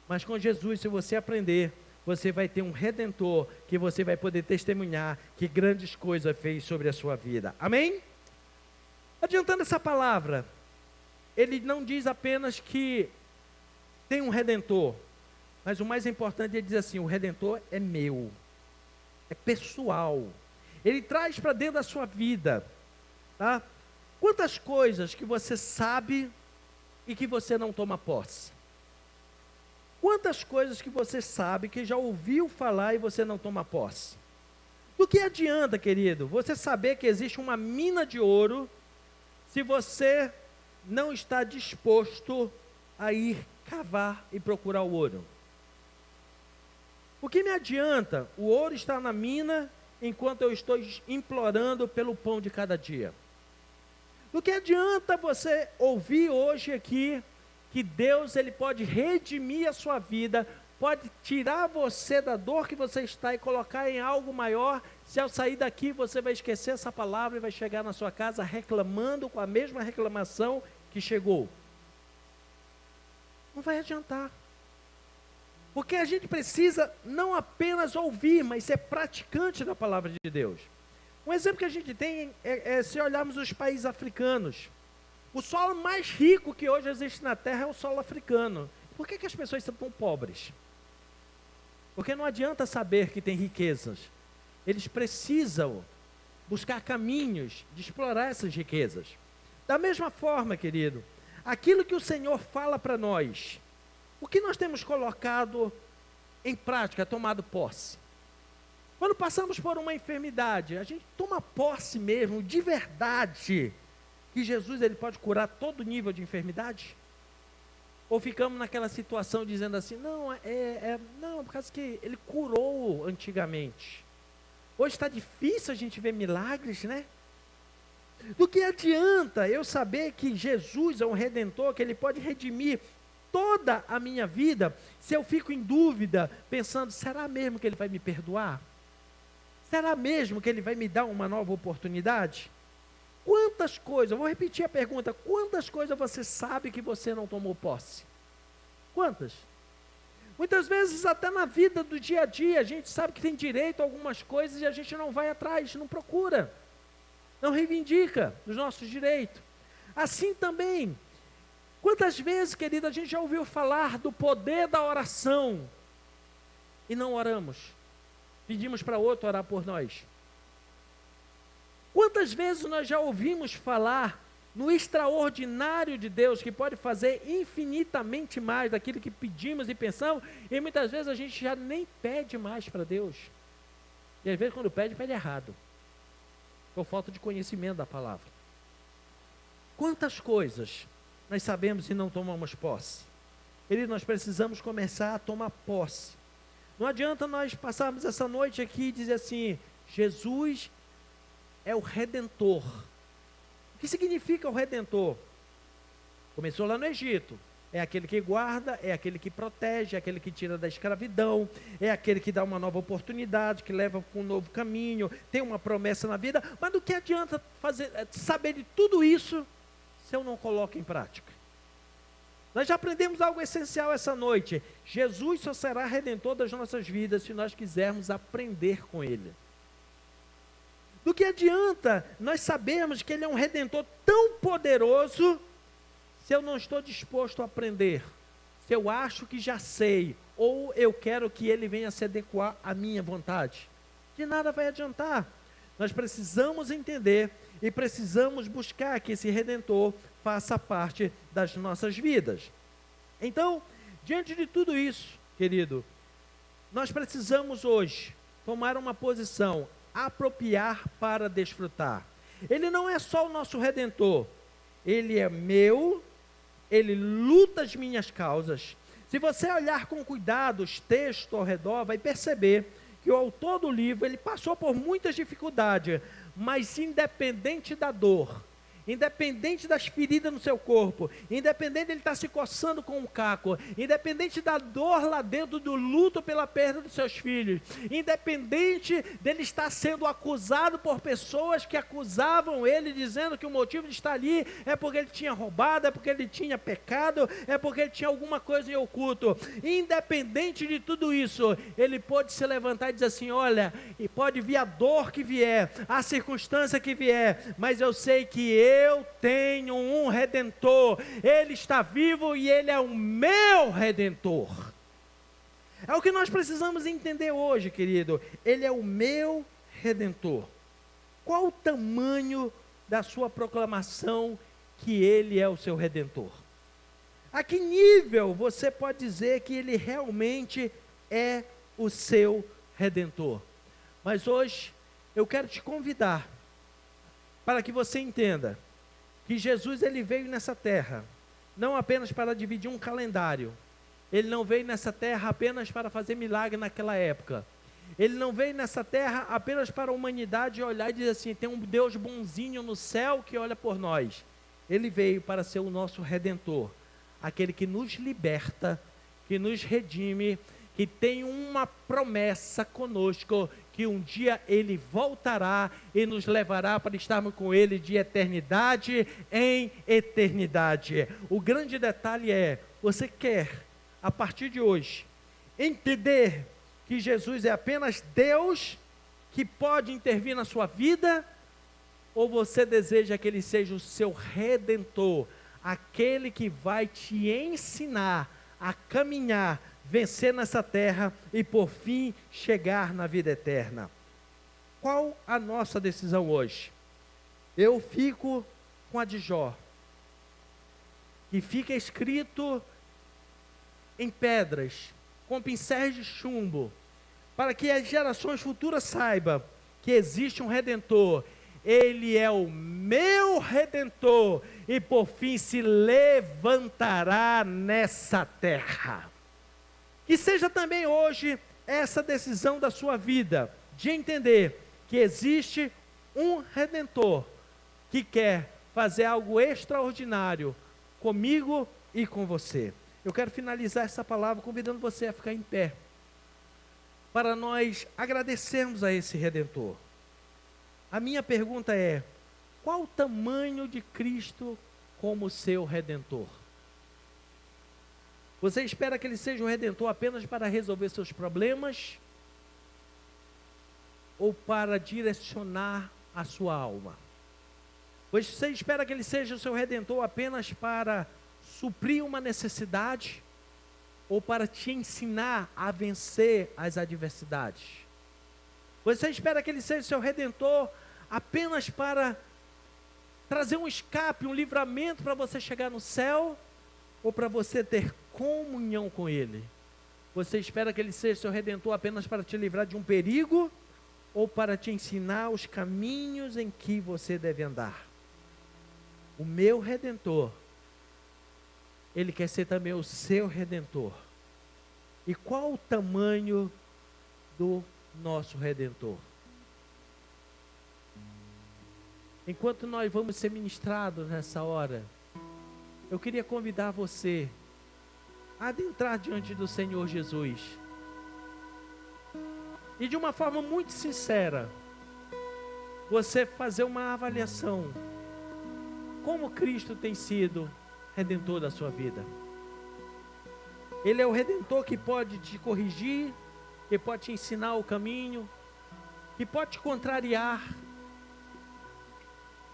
Mas com Jesus, se você aprender, você vai ter um Redentor que você vai poder testemunhar que grandes coisas fez sobre a sua vida. Amém? Adiantando essa palavra, ele não diz apenas que tem um Redentor, mas o mais importante, ele diz assim: o Redentor é meu, é pessoal. Ele traz para dentro da sua vida, tá? Quantas coisas que você sabe e que você não toma posse? Quantas coisas que você sabe, que já ouviu falar e você não toma posse? Do que adianta, querido, você saber que existe uma mina de ouro, se você não está disposto a ir cavar e procurar o ouro? O que me adianta o ouro estar na mina, enquanto eu estou implorando pelo pão de cada dia? Do que adianta você ouvir hoje aqui que Deus, Ele pode redimir a sua vida, pode tirar você da dor que você está e colocar em algo maior, se ao sair daqui você vai esquecer essa palavra e vai chegar na sua casa reclamando com a mesma reclamação que chegou? Não vai adiantar. Porque a gente precisa não apenas ouvir, mas ser praticante da palavra de Deus. Um exemplo que a gente tem é se olharmos os países africanos. O solo mais rico que hoje existe na terra é o solo africano. Por que as pessoas são tão pobres? Porque não adianta saber que tem riquezas. Eles precisam buscar caminhos de explorar essas riquezas. Da mesma forma, querido, aquilo que o Senhor fala para nós, o que nós temos colocado em prática, tomado posse? Quando passamos por uma enfermidade, a gente toma posse mesmo, de verdade, que Jesus, Ele pode curar todo nível de enfermidade? Ou ficamos naquela situação dizendo assim, não, por causa que ele curou antigamente. Hoje está difícil a gente ver milagres, né? Do que adianta eu saber que Jesus é um redentor, que ele pode redimir toda a minha vida, se eu fico em dúvida, pensando, será mesmo que ele vai me perdoar? Será mesmo que ele vai me dar uma nova oportunidade? Quantas coisas, eu vou repetir a pergunta, quantas coisas você sabe que você não tomou posse? Quantas? Muitas vezes até na vida do dia a dia, a gente sabe que tem direito a algumas coisas e a gente não vai atrás, não procura, não reivindica os nossos direitos. Assim também, quantas vezes, querido, a gente já ouviu falar do poder da oração e não oramos, pedimos para outro orar por nós. Quantas vezes nós já ouvimos falar no extraordinário de Deus, que pode fazer infinitamente mais daquilo que pedimos e pensamos, e muitas vezes a gente já nem pede mais para Deus. E às vezes quando pede, pede errado, por falta de conhecimento da palavra. Quantas coisas nós sabemos e não tomamos posse? Querido, nós precisamos começar a tomar posse. Não adianta nós passarmos essa noite aqui e dizer assim, Jesus é o Redentor. O que significa o Redentor? Começou lá no Egito. É aquele que guarda, é aquele que protege, é aquele que tira da escravidão, é aquele que dá uma nova oportunidade, que leva para um novo caminho, tem uma promessa na vida. Mas do que adianta saber de tudo isso se eu não coloco em prática? Nós já aprendemos algo essencial essa noite. Jesus só será Redentor das nossas vidas se nós quisermos aprender com Ele. Do que adianta nós sabermos que Ele é um Redentor tão poderoso, se eu não estou disposto a aprender, se eu acho que já sei, ou eu quero que Ele venha se adequar à minha vontade? De nada vai adiantar. Nós precisamos entender e precisamos buscar que esse Redentor faça parte das nossas vidas. Então, diante de tudo isso, querido, nós precisamos hoje tomar uma posição, apropriar para desfrutar. Ele não é só o nosso Redentor, Ele é meu, Ele luta as minhas causas. Se você olhar com cuidado os textos ao redor, vai perceber que o autor do livro, ele passou por muitas dificuldades, mas independente da dor, independente das feridas no seu corpo, independente dele estar se coçando com um caco, independente da dor lá dentro do luto pela perda dos seus filhos, independente dele estar sendo acusado por pessoas que acusavam ele, dizendo que o motivo de estar ali é porque ele tinha roubado, é porque ele tinha pecado, é porque ele tinha alguma coisa em oculto. Independente de tudo isso, ele pôde se levantar e dizer assim, olha, e pode vir a dor que vier, a circunstância que vier, mas eu sei que eu tenho um Redentor, Ele está vivo e Ele é o meu Redentor. É o que nós precisamos entender hoje, querido. Ele é o meu Redentor. Qual o tamanho da sua proclamação que Ele é o seu Redentor? A que nível você pode dizer que Ele realmente é o seu Redentor? Mas hoje eu quero te convidar para que você entenda que Jesus, ele veio nessa terra, não apenas para dividir um calendário, ele não veio nessa terra apenas para fazer milagre naquela época, ele não veio nessa terra apenas para a humanidade olhar e dizer assim, tem um Deus bonzinho no céu que olha por nós. Ele veio para ser o nosso Redentor, aquele que nos liberta, que nos redime, que tem uma promessa conosco, que um dia Ele voltará e nos levará para estarmos com Ele de eternidade em eternidade. O grande detalhe é, você quer, a partir de hoje, entender que Jesus é apenas Deus que pode intervir na sua vida, ou você deseja que Ele seja o seu Redentor, aquele que vai te ensinar a caminhar, vencer nessa terra e por fim chegar na vida eterna? Qual a nossa decisão hoje? Eu fico com a de Jó, que fica escrito em pedras, com pincéis de chumbo, para que as gerações futuras saibam que existe um Redentor. Ele é o meu Redentor e por fim se levantará nessa terra. Que seja também hoje essa decisão da sua vida, de entender que existe um Redentor que quer fazer algo extraordinário comigo e com você. Eu quero finalizar essa palavra convidando você a ficar em pé, para nós agradecermos a esse Redentor. A minha pergunta é: qual o tamanho de Cristo como seu Redentor? Você espera que Ele seja um Redentor apenas para resolver seus problemas? Ou para direcionar a sua alma? Você espera que Ele seja o seu Redentor apenas para suprir uma necessidade? Ou para te ensinar a vencer as adversidades? Você espera que Ele seja o seu Redentor apenas para trazer um escape, um livramento para você chegar no céu? Ou para você ter comunhão com Ele? Você espera que Ele seja o seu Redentor apenas para te livrar de um perigo? Ou para te ensinar os caminhos em que você deve andar? O meu Redentor, Ele quer ser também o seu Redentor. E qual o tamanho do nosso Redentor? Enquanto nós vamos ser ministrados nessa hora, eu queria convidar você a adentrar diante do Senhor Jesus. E de uma forma muito sincera, você fazer uma avaliação. Como Cristo tem sido Redentor da sua vida? Ele é o Redentor que pode te corrigir, que pode te ensinar o caminho, que pode te contrariar.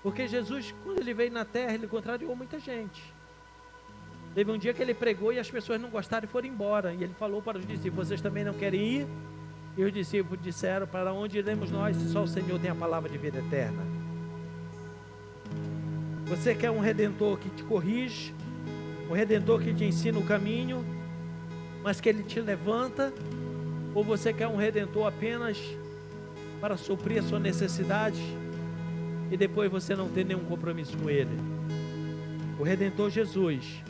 Porque Jesus, quando Ele veio na terra, Ele contrariou muita gente. Teve um dia que Ele pregou e as pessoas não gostaram e foram embora. E Ele falou para os discípulos: vocês também não querem ir? E os discípulos disseram: para onde iremos nós se só o Senhor tem a palavra de vida eterna? Você quer um Redentor que te corrige, um Redentor que te ensina o caminho, mas que Ele te levanta? Ou você quer um Redentor apenas para suprir a sua necessidade e depois você não ter nenhum compromisso com Ele? O Redentor Jesus,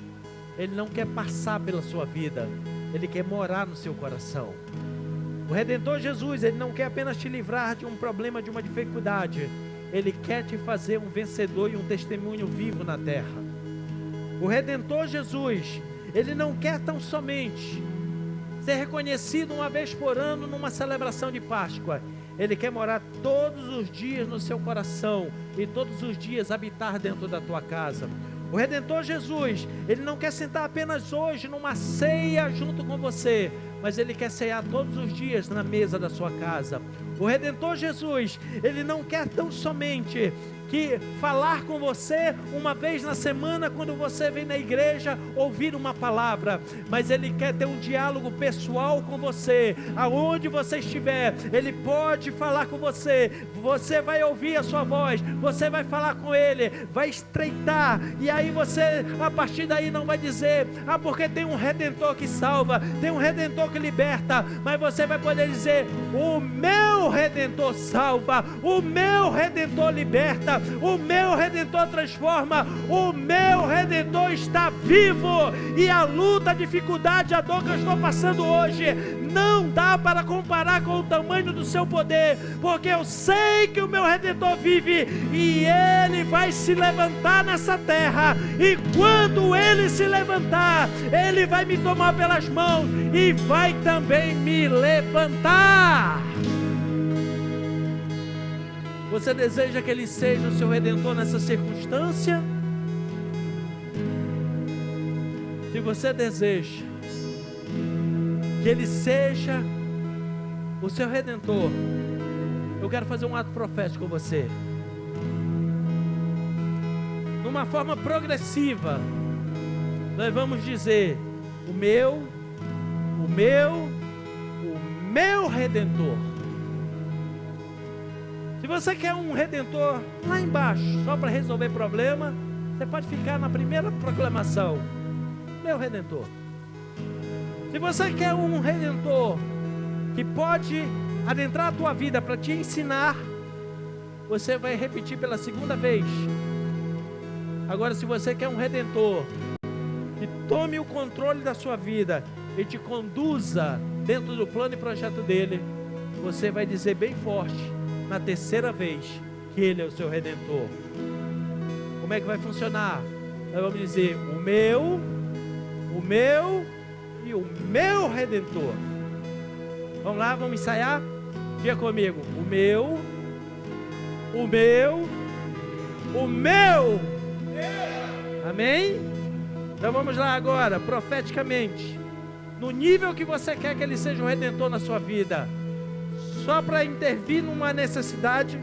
Ele não quer passar pela sua vida, Ele quer morar no seu coração. O Redentor Jesus, Ele não quer apenas te livrar de um problema, de uma dificuldade, Ele quer te fazer um vencedor e um testemunho vivo na terra. O Redentor Jesus, Ele não quer tão somente ser reconhecido uma vez por ano numa celebração de Páscoa. Ele quer morar todos os dias no seu coração e todos os dias habitar dentro da tua casa. O Redentor Jesus, Ele não quer sentar apenas hoje numa ceia junto com você, mas Ele quer ceiar todos os dias na mesa da sua casa. O Redentor Jesus, Ele não quer tão somente que falar com você uma vez na semana quando você vem na igreja ouvir uma palavra, mas Ele quer ter um diálogo pessoal com você, aonde você estiver, Ele pode falar com você, você vai ouvir a sua voz, você vai falar com Ele, vai estreitar, e aí você, a partir daí não vai dizer, porque tem um Redentor que salva, tem um Redentor que liberta, mas você vai poder dizer, o meu Redentor salva, o meu Redentor liberta, o meu Redentor transforma, o meu Redentor está vivo, e a luta, a dificuldade, a dor que eu estou passando hoje, não dá para comparar com o tamanho do seu poder, porque eu sei que o meu Redentor vive, e Ele vai se levantar nessa terra, e quando Ele se levantar, Ele vai me tomar pelas mãos, e vai também me levantar. Você deseja que Ele seja o seu Redentor nessa circunstância? Se você deseja que Ele seja o seu Redentor, eu quero fazer um ato profético com você. Numa forma progressiva, nós vamos dizer, o meu Redentor. Se você quer um Redentor lá embaixo, só para resolver problema, você pode ficar na primeira proclamação, meu Redentor. Se você quer um Redentor que pode adentrar a tua vida para te ensinar, você vai repetir pela segunda vez. Agora, se você quer um redentor que tome o controle da sua vida e te conduza dentro do plano e projeto dele, você vai dizer bem forte, na terceira vez, que ele é o seu redentor. Como é que vai funcionar? Nós vamos dizer, o meu e o meu redentor. Vamos lá, vamos ensaiar? Diga comigo, o meu. Amém? Então vamos lá agora, profeticamente, no nível que você quer que ele seja o redentor na sua vida, só para intervir numa necessidade,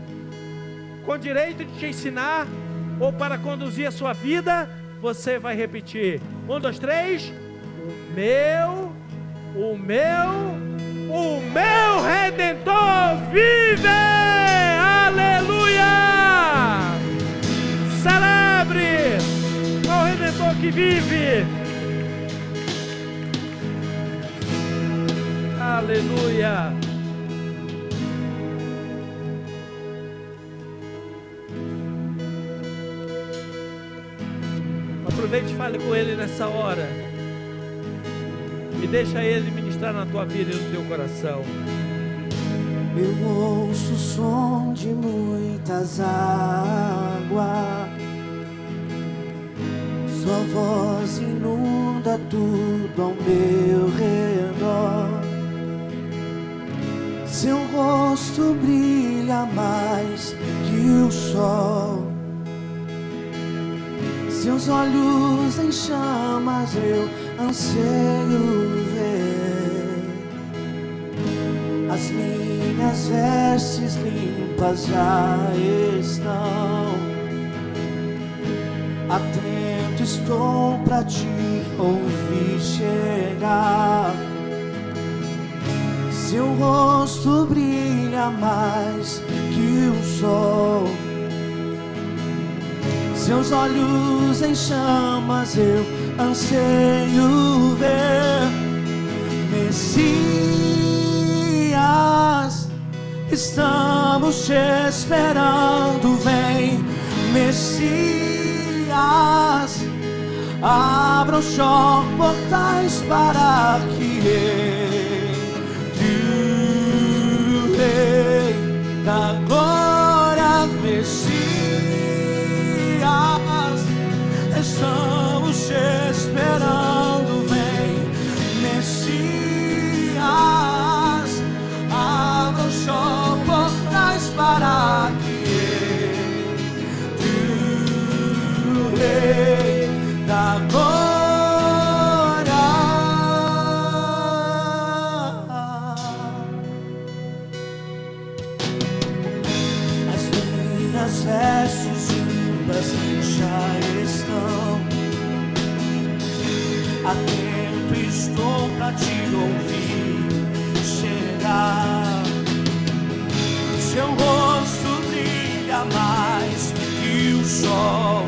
com direito de te ensinar, ou para conduzir a sua vida, você vai repetir, 1, 2, 3, o meu redentor vive, aleluia, celebre o redentor que vive, aleluia. Aproveite e fale com ele nessa hora. E deixa ele ministrar na tua vida e no teu coração. Eu ouço o som de muitas águas, sua voz inunda tudo ao meu redor. Seu rosto brilha mais que o sol, seus olhos em chamas eu anseio ver. As minhas vestes limpas já estão, atento estou pra te ouvir chegar. Seu rosto brilha mais que o sol, seus olhos em chamas eu anseio ver. Messias, estamos te esperando, vem. Messias, abra os portais para que o Rei da glória, Messias, estamos te esperando, vem. Messias, abra os portais para que o Rei da glória. As minhas vestes limpas já estão, atento estou pra te ouvir chegar. Seu rosto brilha mais que o sol,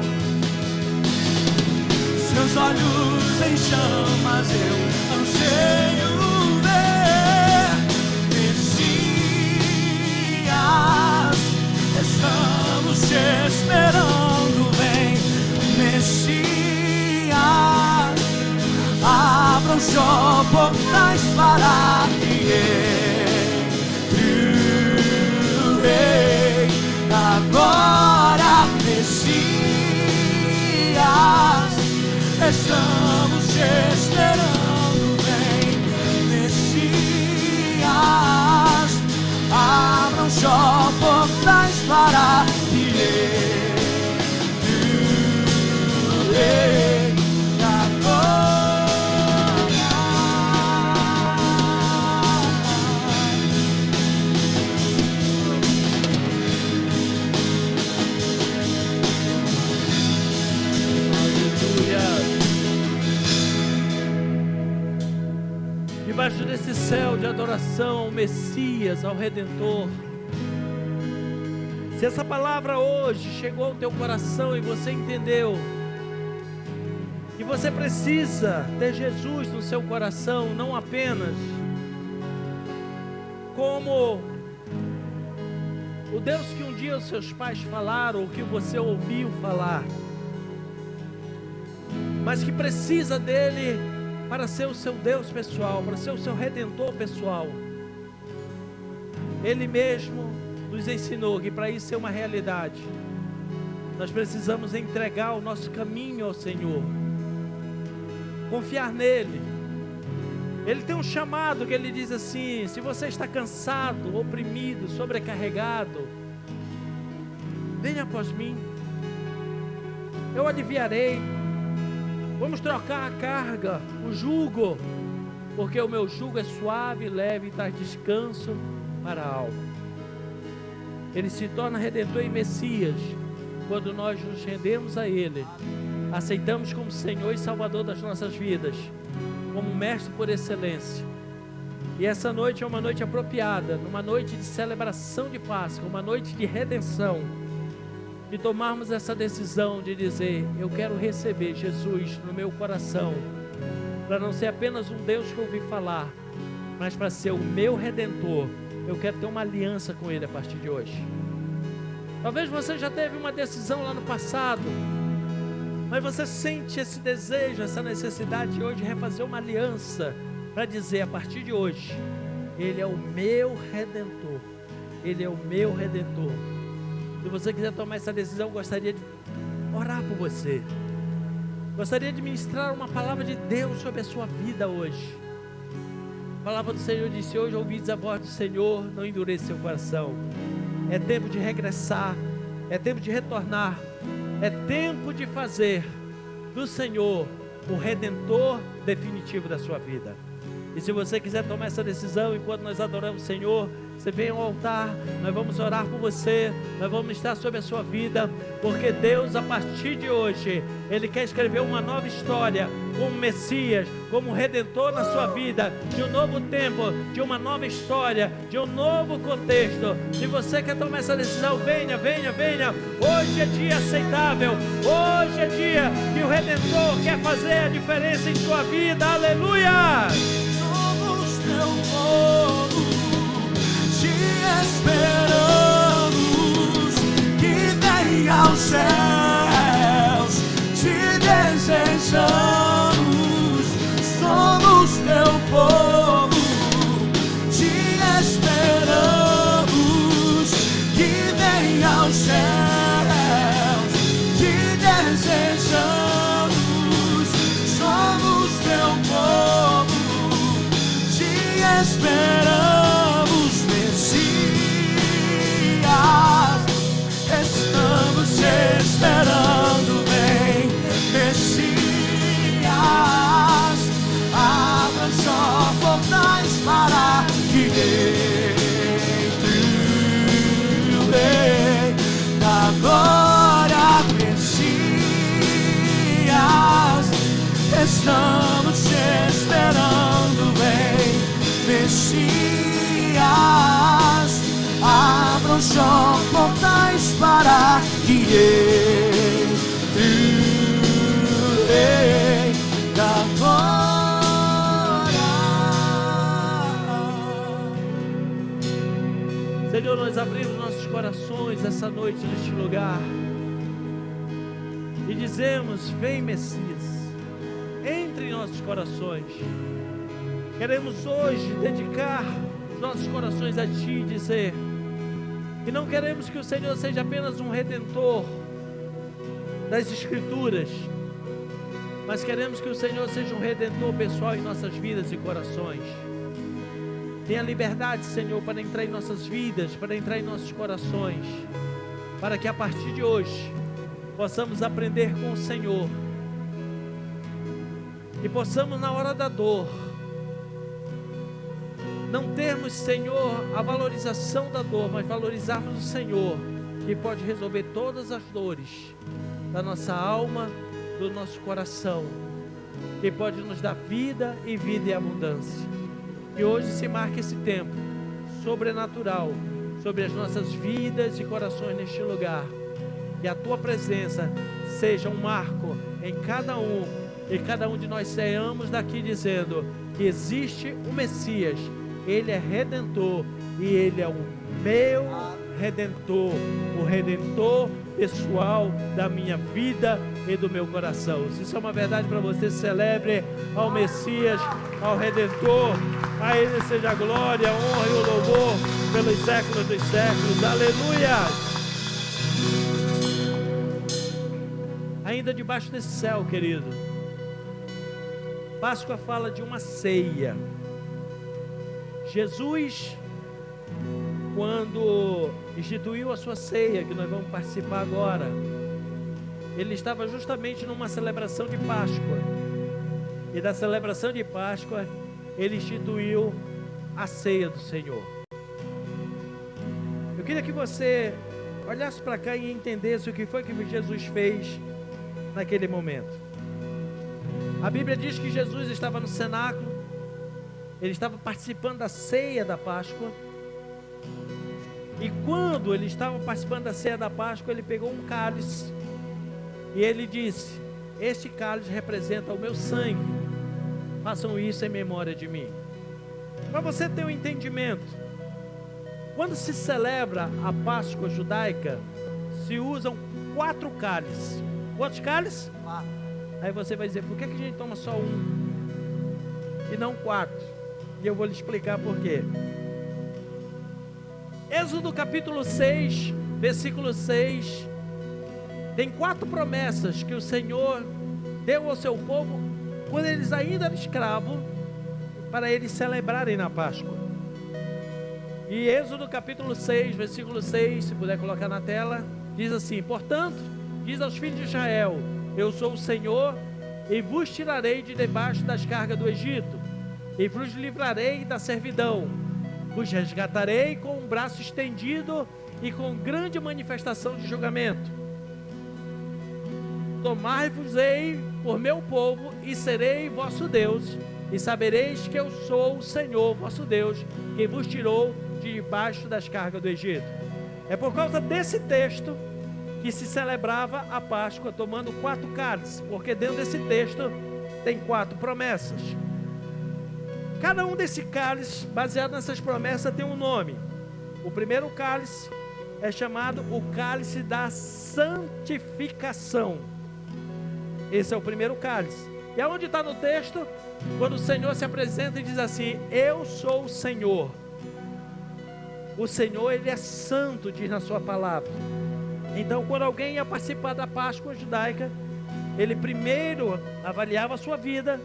seus olhos em chamas eu anseio ver. Messias, estamos te esperando, vem. Messias, abra os portais para que o Rei da glória, Messias, estamos te esperando, vem. Messias, abra os portais para que o Rei da glória. Debaixo desse céu de adoração ao Messias, ao Redentor, se essa palavra hoje chegou ao teu coração e você entendeu que você precisa ter Jesus no seu coração, não apenas como o o Deus que um dia os seus pais falaram, ou que você ouviu falar, mas que precisa dele para ser o seu Deus pessoal, para ser o seu Redentor pessoal. Ele mesmo nos ensinou que para isso ser uma realidade, nós precisamos entregar o nosso caminho ao Senhor, confiar nele. Ele tem um chamado que ele diz assim: se você está cansado, oprimido, sobrecarregado, venha após mim, eu aliviarei. Vamos trocar a carga, o jugo, porque o meu jugo é suave, leve e traz descanso para a alma. Ele se torna Redentor e Messias quando nós nos rendemos a Ele, aceitamos como Senhor e Salvador das nossas vidas, como Mestre por excelência. E essa noite é uma noite apropriada, numa noite de celebração de Páscoa, uma noite de redenção, de tomarmos essa decisão de dizer: eu quero receber Jesus no meu coração, para não ser apenas um Deus que eu ouvi falar, mas para ser o meu Redentor. Eu quero ter uma aliança com Ele a partir de hoje. Talvez você já teve uma decisão lá no passado, mas você sente esse desejo, essa necessidade hoje de refazer uma aliança, para dizer: a partir de hoje, Ele é o meu Redentor, Ele é o meu Redentor. Se você quiser tomar essa decisão, eu gostaria de orar por você, gostaria de ministrar uma palavra de Deus sobre a sua vida hoje. A palavra do Senhor disse: hoje ouvides a voz do Senhor, não endureça seu coração. É tempo de regressar, é tempo de retornar, é tempo de fazer do Senhor o Redentor definitivo da sua vida. E se você quiser tomar essa decisão, enquanto nós adoramos o Senhor, você vem ao altar, nós vamos orar por você, nós vamos estar sobre a sua vida, porque Deus, a partir de hoje, Ele quer escrever uma nova história, como Messias, como Redentor na sua vida, de um novo tempo, de uma nova história, de um novo contexto. Se você quer tomar essa decisão, venha, venha, venha. Hoje é dia aceitável, hoje é dia que o Redentor quer fazer a diferença em sua vida. Aleluia! Somos teu povo, te esperamos, que vem aos céus, te desejamos. Somos teu povo, te esperamos, que vem aos céus, te desejamos. Somos teu povo, te esperamos, Messias. Estamos te esperando, vem, Messias. Abra só portais para que entre o Rei da glória, Messias. Estamos te esperando, vem, Messias. Abra só portais para que entre o Rei da glória. Senhor, nós abrimos nossos corações essa noite neste lugar e dizemos: vem, Messias, entre em nossos corações. Queremos hoje dedicar os nossos corações a Ti e dizer que não queremos que o Senhor seja apenas um Redentor das Escrituras, mas queremos que o Senhor seja um Redentor pessoal em nossas vidas e corações. Tenha liberdade, Senhor, para entrar em nossas vidas, para entrar em nossos corações, para que a partir de hoje possamos aprender com o Senhor e possamos, na hora da dor, não termos, Senhor, a valorização da dor, mas valorizarmos o Senhor, que pode resolver todas as dores da nossa alma, do nosso coração, que pode nos dar vida e vida em abundância. Que hoje se marque esse tempo sobrenatural sobre as nossas vidas e corações neste lugar. Que a Tua presença seja um marco em cada um, e cada um de nós saiamos daqui dizendo que existe o Messias, Ele é Redentor e Ele é o meu Redentor, o Redentor pessoal da minha vida e do meu coração. Se isso é uma verdade para você, celebre ao Messias, ao Redentor. A Ele seja a glória, a honra e o louvor pelos séculos dos séculos. Aleluia! Ainda debaixo desse céu, querido, Páscoa fala de uma ceia. Jesus, quando instituiu a sua ceia, que nós vamos participar agora, ele estava justamente numa celebração de Páscoa. E da celebração de Páscoa, ele instituiu a ceia do Senhor. Eu queria que você olhasse para cá e entendesse o que foi que Jesus fez naquele momento. A Bíblia diz que Jesus estava no cenáculo, ele estava participando da ceia da Páscoa. E quando ele estava participando da ceia da Páscoa, ele pegou um cálice e ele disse: este cálice representa o meu sangue, façam isso em memória de mim. Para você ter um entendimento, quando se celebra a Páscoa judaica, se usam 4 cálices. Quantos cálices? 4. Aí você vai dizer: por que a gente toma só um e não 4? E eu vou lhe explicar por quê. Êxodo capítulo 6, versículo 6, tem 4 promessas que o Senhor deu ao seu povo quando eles ainda eram escravos, para eles celebrarem na Páscoa. E Êxodo capítulo 6, versículo 6, se puder colocar na tela, diz assim: portanto, diz aos filhos de Israel: eu sou o Senhor, e vos tirarei de debaixo das cargas do Egito, e vos livrarei da servidão, vos resgatarei com um braço estendido e com grande manifestação de julgamento. Tomai-vos-ei por meu povo e serei vosso Deus, e sabereis que eu sou o Senhor vosso Deus, que vos tirou de debaixo das cargas do Egito. É por causa desse texto que se celebrava a Páscoa tomando 4 cálices, porque dentro desse texto tem 4 promessas. Cada um desses cálices, baseado nessas promessas, tem um nome. O primeiro cálice é chamado o cálice da santificação. Esse é o primeiro cálice. E aonde está no texto? Quando o Senhor se apresenta e diz assim: eu sou o Senhor. O Senhor, Ele é santo, diz na sua palavra. Então, quando alguém ia participar da Páscoa judaica, ele primeiro avaliava a sua vida,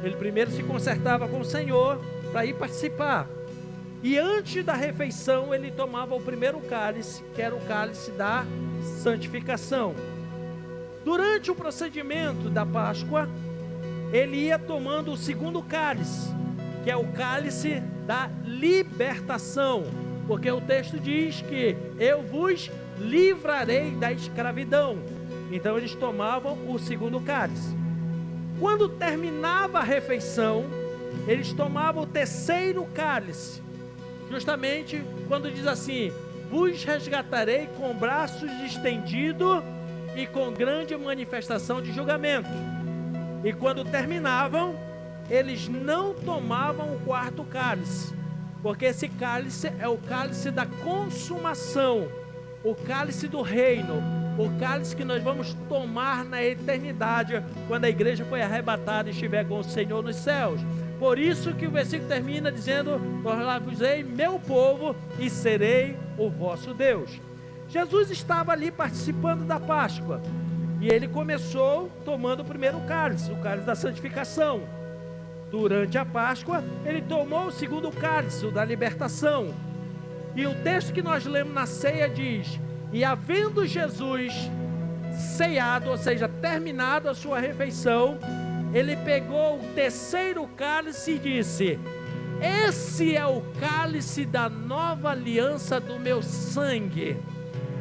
ele primeiro se consertava com o Senhor para ir participar. E antes da refeição, ele tomava o primeiro cálice, que era o cálice da santificação. Durante o procedimento da Páscoa, ele ia tomando o segundo cálice, que é o cálice da libertação, porque o texto diz que eu vos livrarei da escravidão. Então eles tomavam o segundo cálice. Quando terminava a refeição, eles tomavam o terceiro cálice, justamente quando diz assim: vos resgatarei com braços estendidos e com grande manifestação de julgamento. E quando terminavam, eles não tomavam o quarto cálice, porque esse cálice é o cálice da consumação, o cálice do reino, o cálice que nós vamos tomar na eternidade, quando a igreja foi arrebatada e estiver com o Senhor nos céus. Por isso que o versículo termina dizendo: tornar-vos-ei meu povo e serei o vosso Deus. Jesus estava ali participando da Páscoa, e ele começou tomando o primeiro cálice, o cálice da santificação. Durante a Páscoa, ele tomou o segundo cálice, o da libertação. E o texto que nós lemos na ceia diz: e havendo Jesus ceiado, ou seja, terminado a sua refeição, ele pegou o terceiro cálice e disse: esse é o cálice da nova aliança do meu sangue,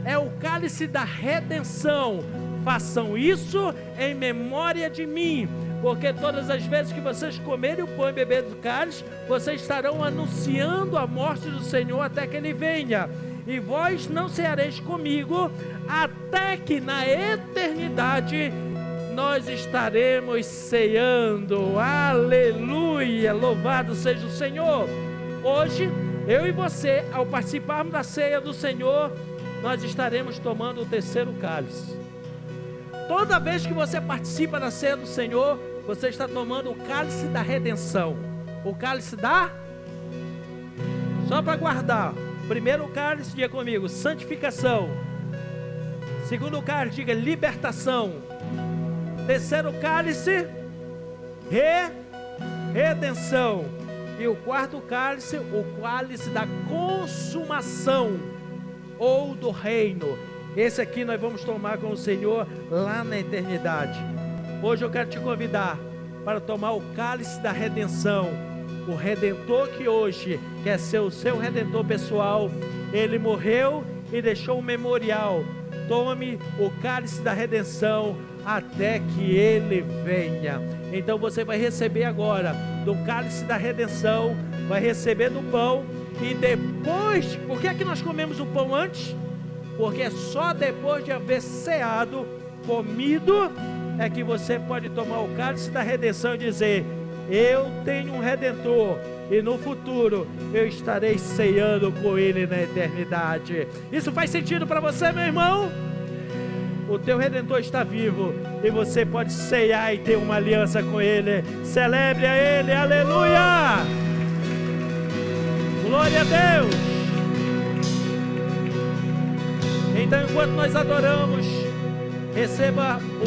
é o cálice da redenção, façam isso em memória de mim, porque todas as vezes que vocês comerem o pão e beberem do cálice, vocês estarão anunciando a morte do Senhor até que Ele venha. E vós não ceareis comigo, até que na eternidade nós estaremos ceando. Aleluia, louvado seja o Senhor. Hoje Eu e você, ao participarmos da ceia do Senhor, nós estaremos tomando o terceiro cálice. Toda vez que você participa da ceia do Senhor, você está tomando o cálice da redenção. O cálice da... Só para guardar. Primeiro cálice, diga comigo, santificação. Segundo cálice, diga libertação. Terceiro cálice, redenção. E o quarto cálice, o cálice da consumação ou do reino. Esse aqui nós vamos tomar com o Senhor lá na eternidade. Hoje eu quero te convidar para tomar o cálice da redenção. O Redentor que hoje quer ser o seu Redentor pessoal, Ele morreu e deixou um memorial. Tome o cálice da redenção até que Ele venha. Então você vai receber agora do cálice da redenção, vai receber do pão e depois, por que é que nós comemos o pão antes? Porque só depois de haver ceado, comido, é que você pode tomar o cálice da redenção e dizer: eu tenho um Redentor e no futuro eu estarei ceando com Ele na eternidade. Isso faz sentido para você, meu irmão? O teu Redentor está vivo e você pode ceiar e ter uma aliança com Ele. Celebre a Ele, aleluia! Glória a Deus! Então, enquanto nós adoramos, receba o